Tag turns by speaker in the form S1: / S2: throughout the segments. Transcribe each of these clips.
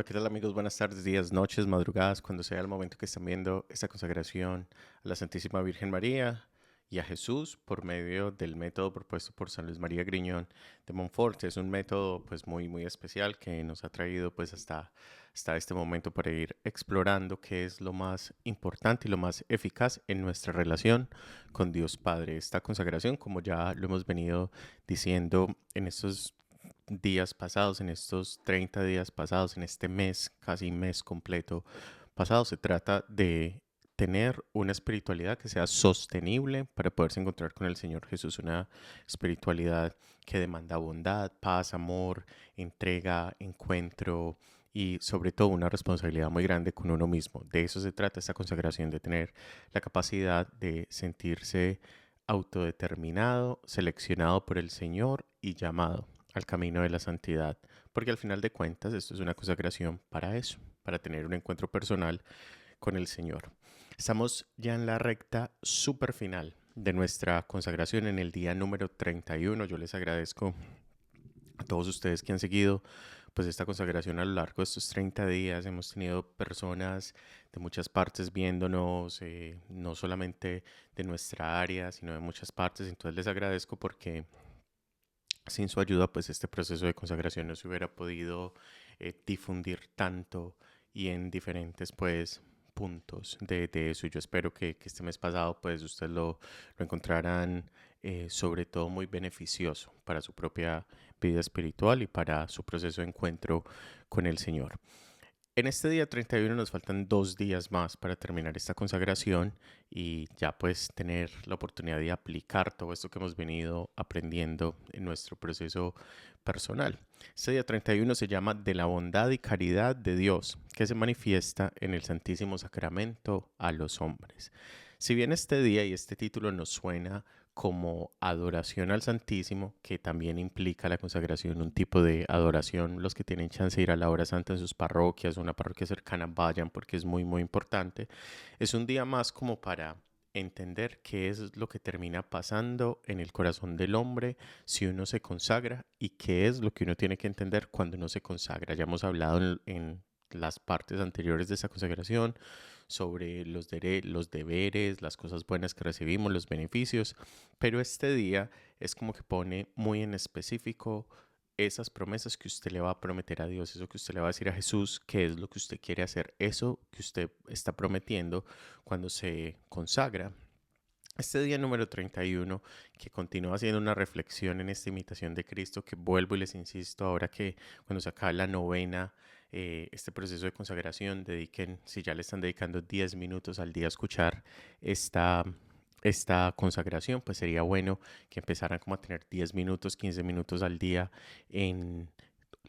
S1: Hola, ¿qué tal amigos? Buenas tardes, días, noches, madrugadas, cuando sea el momento que están viendo esta consagración a la Santísima Virgen María y a Jesús por medio del método propuesto por San Luis María Griñón de Montfort. Es un método pues muy especial que nos ha traído pues hasta este momento para ir explorando qué es lo más importante y lo más eficaz en nuestra relación con Dios Padre. Esta consagración, como ya lo hemos venido diciendo en estos días pasados, en estos 30 días pasados, en este mes, casi mes completo pasado, se trata de tener una espiritualidad que sea sostenible para poderse encontrar con el Señor Jesús, una espiritualidad que demanda bondad, paz, amor, entrega, encuentro y sobre todo una responsabilidad muy grande con uno mismo. De eso se trata esta consagración, de tener la capacidad de sentirse autodeterminado, seleccionado por el Señor y llamado al camino de la santidad, porque al final de cuentas esto es una consagración para eso, para tener un encuentro personal con el Señor. Estamos ya en la recta super final de nuestra consagración en el día número 31. Yo les agradezco a todos ustedes que han seguido pues esta consagración a lo largo de estos 30 días. Hemos tenido personas de muchas partes viéndonos, no solamente de nuestra área, sino de muchas partes. Entonces les agradezco porque sin su ayuda, pues este proceso de consagración no se hubiera podido difundir tanto y en diferentes, pues, puntos de eso. Yo espero que este mes pasado, pues, ustedes lo encontraran sobre todo muy beneficioso para su propia vida espiritual y para su proceso de encuentro con el Señor. En este día 31 nos faltan 2 días más para terminar esta consagración y ya pues tener la oportunidad de aplicar todo esto que hemos venido aprendiendo en nuestro proceso personal. Este día 31 se llama de la bondad y caridad de Dios, que se manifiesta en el Santísimo Sacramento a los hombres. Si bien este día y este título nos suena como adoración al Santísimo, que también implica la consagración, un tipo de adoración. Los que tienen chance de ir a la hora santa en sus parroquias o una parroquia cercana, vayan porque es muy importante. Es un día más como para entender qué es lo que termina pasando en el corazón del hombre si uno se consagra y qué es lo que uno tiene que entender cuando uno se consagra. Ya hemos hablado en las partes anteriores de esa consagración sobre los deberes, las cosas buenas que recibimos, los beneficios, pero este día es como que pone muy en específico esas promesas que usted le va a prometer a Dios, eso que usted le va a decir a Jesús, qué es lo que usted quiere hacer, eso que usted está prometiendo cuando se consagra. Este día número 31, que continúa haciendo una reflexión en esta imitación de Cristo, que vuelvo y les insisto, ahora que cuando se acaba la novena, este proceso de consagración, dediquen, si ya le están dedicando 10 minutos al día a escuchar esta, esta consagración, pues sería bueno que empezaran como a tener 10 minutos, 15 minutos al día en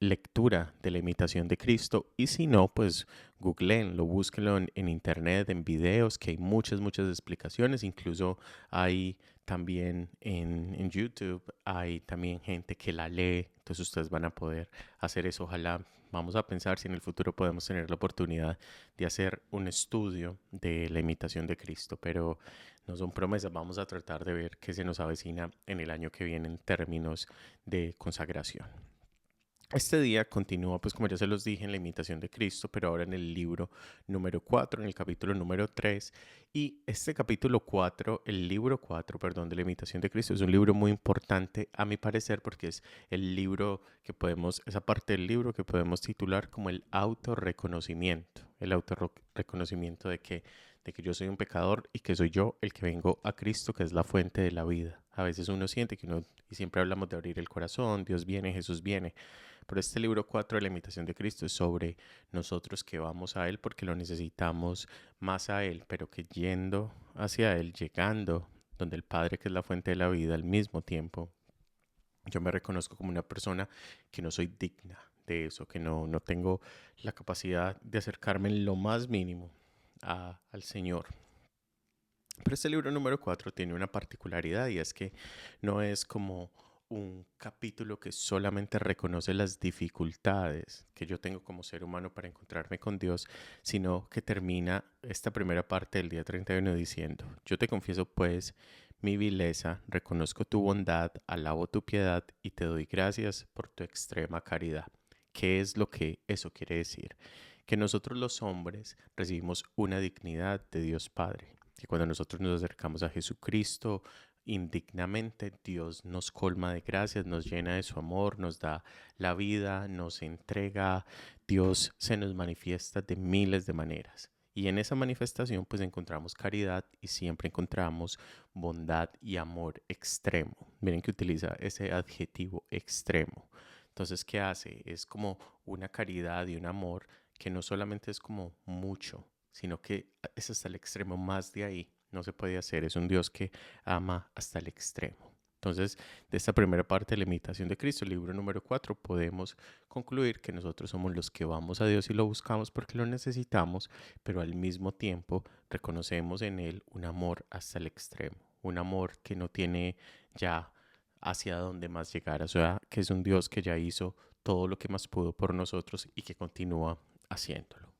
S1: lectura de la imitación de Cristo y si no, pues googleenlo, búsquenlo en internet, en videos, que hay muchas explicaciones, incluso hay también en YouTube, hay también gente que la lee, entonces ustedes van a poder hacer eso, ojalá. Vamos a pensar si en el futuro podemos tener la oportunidad de hacer un estudio de la imitación de Cristo, pero no son promesas, vamos a tratar de ver qué se nos avecina en el año que viene en términos de consagración. Este día continúa, pues como ya se los dije, en la imitación de Cristo, pero ahora en el libro número 4, en el capítulo número 3. Y este capítulo 4, el libro 4, perdón, de la imitación de Cristo, es un libro muy importante a mi parecer porque es el libro que podemos, esa parte del libro que podemos titular como el autorreconocimiento. El autorreconocimiento de que yo soy un pecador y que soy yo el que vengo a Cristo, que es la fuente de la vida. A veces uno siente que uno, y siempre hablamos de abrir el corazón, Dios viene, Jesús viene. Pero este libro 4 de la imitación de Cristo es sobre nosotros que vamos a Él porque lo necesitamos más a Él, pero que yendo hacia Él, llegando donde el Padre, que es la fuente de la vida, al mismo tiempo, yo me reconozco como una persona que no soy digna de eso, que no tengo la capacidad de acercarme en lo más mínimo al Señor. Pero este libro número 4 tiene una particularidad y es que no es como un capítulo que solamente reconoce las dificultades que yo tengo como ser humano para encontrarme con Dios, sino que termina esta primera parte del día 31 diciendo: yo te confieso pues mi vileza, reconozco tu bondad, alabo tu piedad y te doy gracias por tu extrema caridad. ¿Qué es lo que eso quiere decir? Que nosotros los hombres recibimos una dignidad de Dios Padre, que cuando nosotros nos acercamos a Jesucristo indignamente, Dios nos colma de gracias, nos llena de su amor, nos da la vida, nos entrega, Dios se nos manifiesta de miles de maneras. Y en esa manifestación pues encontramos caridad y siempre encontramos bondad y amor extremo. Miren que utiliza ese adjetivo extremo. Entonces, ¿qué hace? Es como una caridad y un amor que no solamente es como mucho, sino que es hasta el extremo. Más de ahí no se puede hacer. Es un Dios que ama hasta el extremo. Entonces, de esta primera parte de la imitación de Cristo, el libro número 4, podemos concluir que nosotros somos los que vamos a Dios y lo buscamos porque lo necesitamos, pero al mismo tiempo reconocemos en Él un amor hasta el extremo, un amor que no tiene ya hacia dónde más llegar, o sea, que es un Dios que ya hizo todo lo que más pudo por nosotros y que continúa haciéndolo.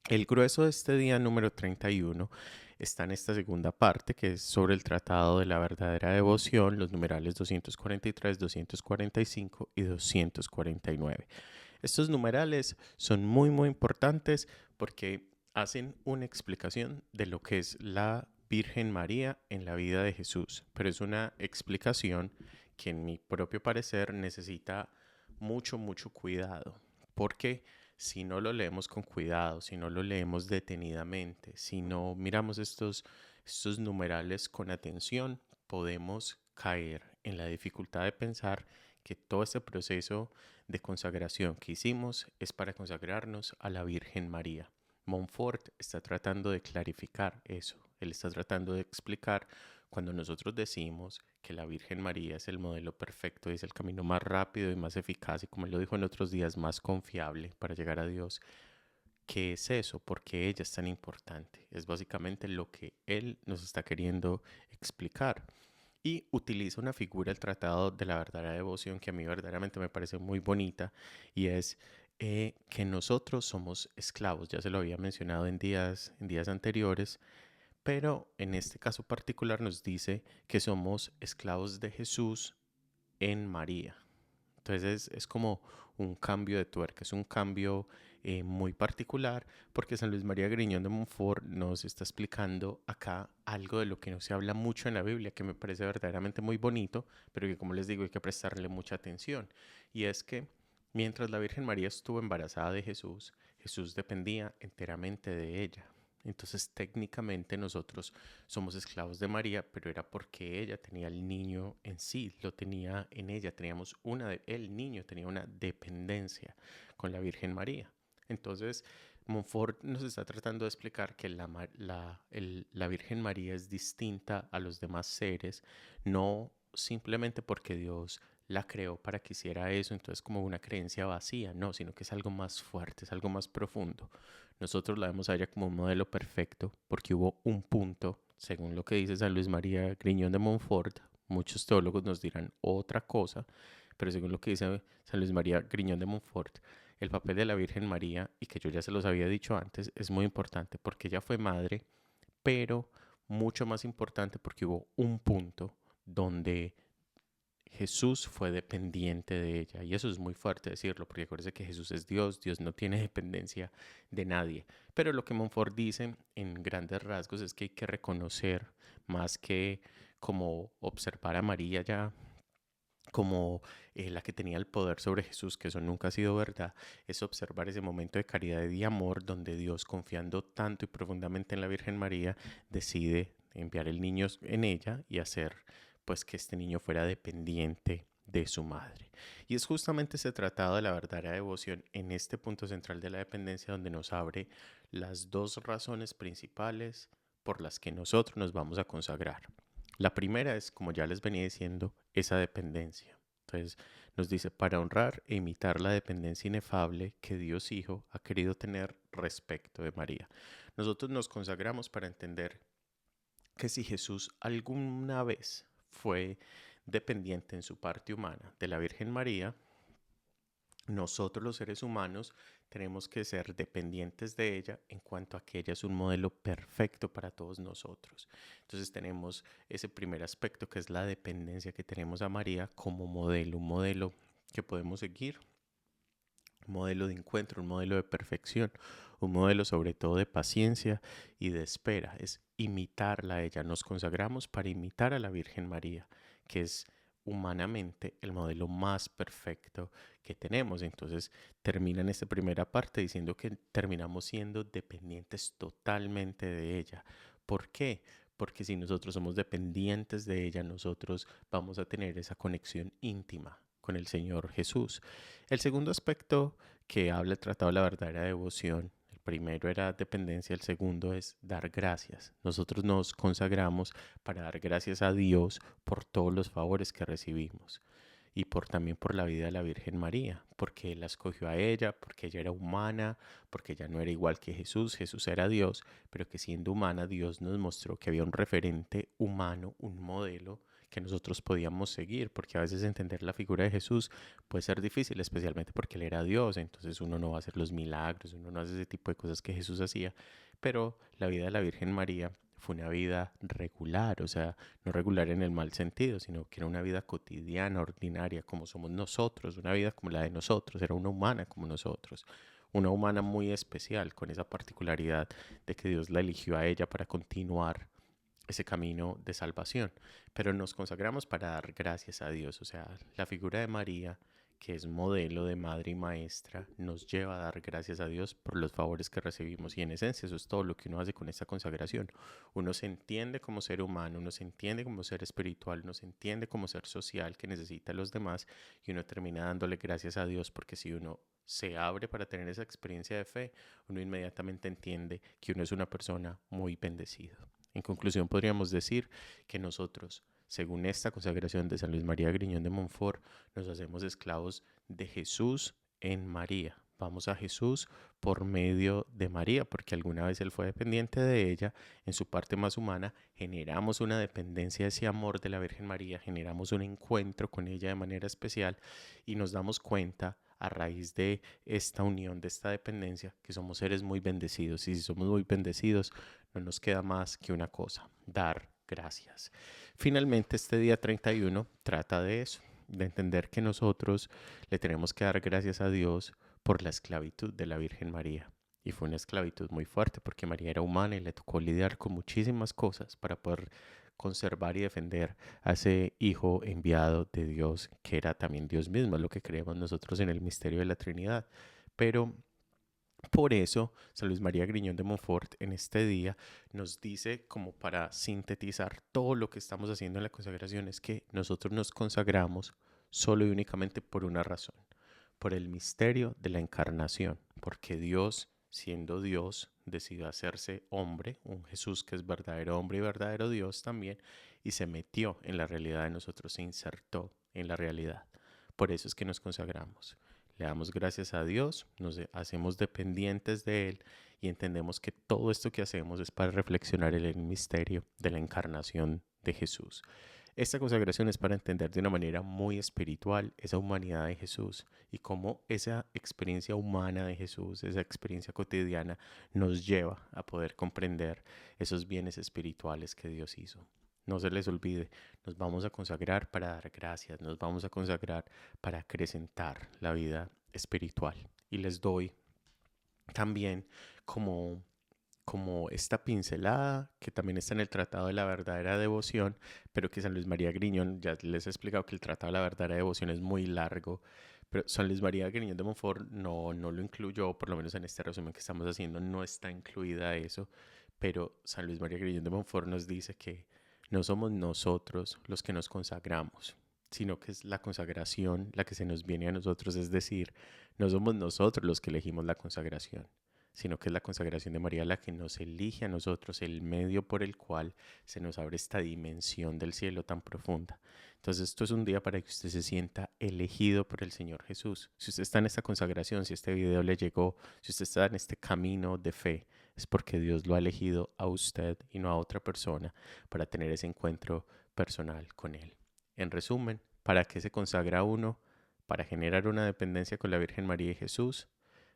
S1: El grueso de este día número 31 está en esta segunda parte, que es sobre el Tratado de la Verdadera Devoción, los numerales 243, 245 y 249. Estos numerales son muy importantes porque hacen una explicación de lo que es la Virgen María en la vida de Jesús, pero es una explicación que en mi propio parecer necesita mucho cuidado, porque si no lo leemos con cuidado, si no lo leemos detenidamente, si no miramos estos numerales con atención, podemos caer en la dificultad de pensar que todo este proceso de consagración que hicimos es para consagrarnos a la Virgen María. Montfort está tratando de clarificar eso. Él está tratando de explicar cuando nosotros decimos que la Virgen María es el modelo perfecto, es el camino más rápido y más eficaz y como él lo dijo en otros días, más confiable para llegar a Dios. ¿Qué es eso? ¿Por qué ella es tan importante? Es básicamente lo que él nos está queriendo explicar. Y utiliza una figura del Tratado de la Verdadera Devoción que a mí verdaderamente me parece muy bonita y es que nosotros somos esclavos. Ya se lo había mencionado en días anteriores, pero en este caso particular nos dice que somos esclavos de Jesús en María. Entonces es como un cambio de tuerca, es un cambio muy particular porque San Luis María Griñón de Montfort nos está explicando acá algo de lo que no se habla mucho en la Biblia, que me parece verdaderamente muy bonito, pero que como les digo hay que prestarle mucha atención. Y es que mientras la Virgen María estuvo embarazada de Jesús, Jesús dependía enteramente de ella. Entonces técnicamente nosotros somos esclavos de María, pero era porque ella tenía el niño en sí, lo tenía en ella, el niño tenía una dependencia con la Virgen María. Entonces, Montfort nos está tratando de explicar que la Virgen María es distinta a los demás seres, no simplemente porque Dios la creó para que hiciera eso, entonces como una creencia vacía, no, sino que es algo más fuerte, es algo más profundo. Nosotros la vemos a ella como un modelo perfecto porque hubo un punto, según lo que dice San Luis María Griñón de Montfort, muchos teólogos nos dirán otra cosa, pero según lo que dice San Luis María Griñón de Montfort, el papel de la Virgen María, y que yo ya se los había dicho antes, es muy importante porque ella fue madre, pero mucho más importante porque hubo un punto donde Jesús fue dependiente de ella y eso es muy fuerte decirlo porque acuérdense que Jesús es Dios, Dios no tiene dependencia de nadie. Pero lo que Montfort dice en grandes rasgos es que hay que reconocer más que como observar a María ya como la que tenía el poder sobre Jesús, que eso nunca ha sido verdad, es observar ese momento de caridad y de amor donde Dios, confiando tanto y profundamente en la Virgen María, decide enviar el niño en ella y hacer pues que este niño fuera dependiente de su madre. Y es justamente ese tratado de la verdadera devoción en este punto central de la dependencia donde nos abre las dos razones principales por las que nosotros nos vamos a consagrar. La primera es, como ya les venía diciendo, esa dependencia. Entonces nos dice, para honrar e imitar la dependencia inefable que Dios Hijo ha querido tener respecto de María. Nosotros nos consagramos para entender que si Jesús alguna vez fue dependiente en su parte humana de la Virgen María, nosotros los seres humanos tenemos que ser dependientes de ella en cuanto a que ella es un modelo perfecto para todos nosotros. Entonces tenemos ese primer aspecto que es la dependencia que tenemos a María como modelo, un modelo que podemos seguir un modelo de encuentro, un modelo de perfección, un modelo sobre todo de paciencia y de espera. Es imitarla a ella. Nos consagramos para imitar a la Virgen María, que es humanamente el modelo más perfecto que tenemos. Entonces termina en esta primera parte diciendo que terminamos siendo dependientes totalmente de ella. ¿Por qué? Porque si nosotros somos dependientes de ella, nosotros vamos a tener esa conexión íntima con el Señor Jesús. El segundo aspecto que habla el Tratado de la Verdadera Devoción, el primero era dependencia, el segundo es dar gracias. Nosotros nos consagramos para dar gracias a Dios por todos los favores que recibimos y también por la vida de la Virgen María, porque Él la escogió a ella, porque ella era humana, porque ella no era igual que Jesús, Jesús era Dios, pero que siendo humana Dios nos mostró que había un referente humano, un modelo que nosotros podíamos seguir, porque a veces entender la figura de Jesús puede ser difícil, especialmente porque Él era Dios, entonces uno no va a hacer los milagros, uno no hace ese tipo de cosas que Jesús hacía, pero la vida de la Virgen María fue una vida regular, o sea, no regular en el mal sentido, sino que era una vida cotidiana, ordinaria, como somos nosotros, una vida como la de nosotros, era una humana como nosotros, una humana muy especial, con esa particularidad de que Dios la eligió a ella para continuar ese camino de salvación. Pero nos consagramos para dar gracias a Dios, o sea, la figura de María, que es modelo de madre y maestra, nos lleva a dar gracias a Dios por los favores que recibimos. Y en esencia eso es todo lo que uno hace con esta consagración. Uno se entiende como ser humano, uno se entiende como ser espiritual, uno se entiende como ser social que necesita a los demás y uno termina dándole gracias a Dios porque si uno se abre para tener esa experiencia de fe, uno inmediatamente entiende que uno es una persona muy bendecida. En conclusión, podríamos decir que nosotros, según esta consagración de San Luis María Griñón de Montfort, nos hacemos esclavos de Jesús en María. Vamos a Jesús por medio de María, porque alguna vez Él fue dependiente de ella en su parte más humana. Generamos una dependencia, ese amor de la Virgen María, generamos un encuentro con ella de manera especial y nos damos cuenta a raíz de esta unión, de esta dependencia, que somos seres muy bendecidos. Y si somos muy bendecidos, no nos queda más que una cosa, dar gracias. Finalmente, este día 31 trata de eso, de entender que nosotros le tenemos que dar gracias a Dios por la esclavitud de la Virgen María. Y fue una esclavitud muy fuerte porque María era humana y le tocó lidiar con muchísimas cosas para poder conservar y defender a ese hijo enviado de Dios, que era también Dios mismo, es lo que creemos nosotros en el misterio de la Trinidad. Pero por eso, San Luis María Griñón de Montfort en este día nos dice, como para sintetizar todo lo que estamos haciendo en la consagración, es que nosotros nos consagramos solo y únicamente por una razón, por el misterio de la encarnación, porque Dios, siendo Dios, decidió hacerse hombre, un Jesús que es verdadero hombre y verdadero Dios también, y se metió en la realidad de nosotros, se insertó en la realidad. Por eso es que nos consagramos. Le damos gracias a Dios, nos hacemos dependientes de Él y entendemos que todo esto que hacemos es para reflexionar en el misterio de la encarnación de Jesús. Esta consagración es para entender de una manera muy espiritual esa humanidad de Jesús y cómo esa experiencia humana de Jesús, esa experiencia cotidiana, nos lleva a poder comprender esos bienes espirituales que Dios hizo. No se les olvide, nos vamos a consagrar para dar gracias, nos vamos a consagrar para acrecentar la vida espiritual. Y les doy también como esta pincelada que también está en el Tratado de la Verdadera Devoción, pero que San Luis María Griñón, ya les he explicado que el Tratado de la Verdadera Devoción es muy largo, pero San Luis María Griñón de Montfort no lo incluyó, por lo menos en este resumen que estamos haciendo no está incluida eso, pero San Luis María Griñón de Montfort nos dice que no somos nosotros los que nos consagramos, sino que es la consagración la que se nos viene a nosotros, es decir, no somos nosotros los que elegimos la consagración, sino que es la consagración de María la que nos elige a nosotros, el medio por el cual se nos abre esta dimensión del cielo tan profunda. Entonces esto es un día para que usted se sienta elegido por el Señor Jesús. Si usted está en esta consagración, si este video le llegó, si usted está en este camino de fe, es porque Dios lo ha elegido a usted y no a otra persona para tener ese encuentro personal con Él. En resumen, ¿para qué se consagra uno? Para generar una dependencia con la Virgen María y Jesús,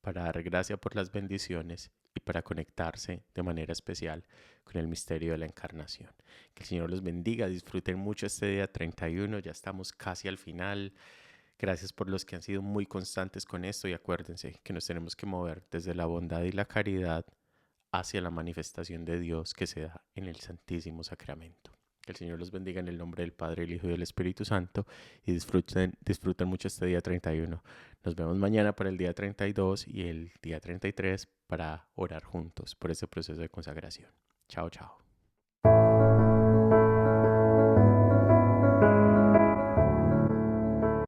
S1: para dar gracia por las bendiciones y para conectarse de manera especial con el misterio de la encarnación. Que el Señor los bendiga, disfruten mucho este día 31, ya estamos casi al final. Gracias por los que han sido muy constantes con esto y acuérdense que nos tenemos que mover desde la bondad y la caridad hacia la manifestación de Dios que se da en el Santísimo Sacramento. Que el Señor los bendiga en el nombre del Padre, el Hijo y del Espíritu Santo y disfruten mucho este día 31. Nos vemos mañana para el día 32 y el día 33 para orar juntos por ese proceso de consagración. Chao, chao.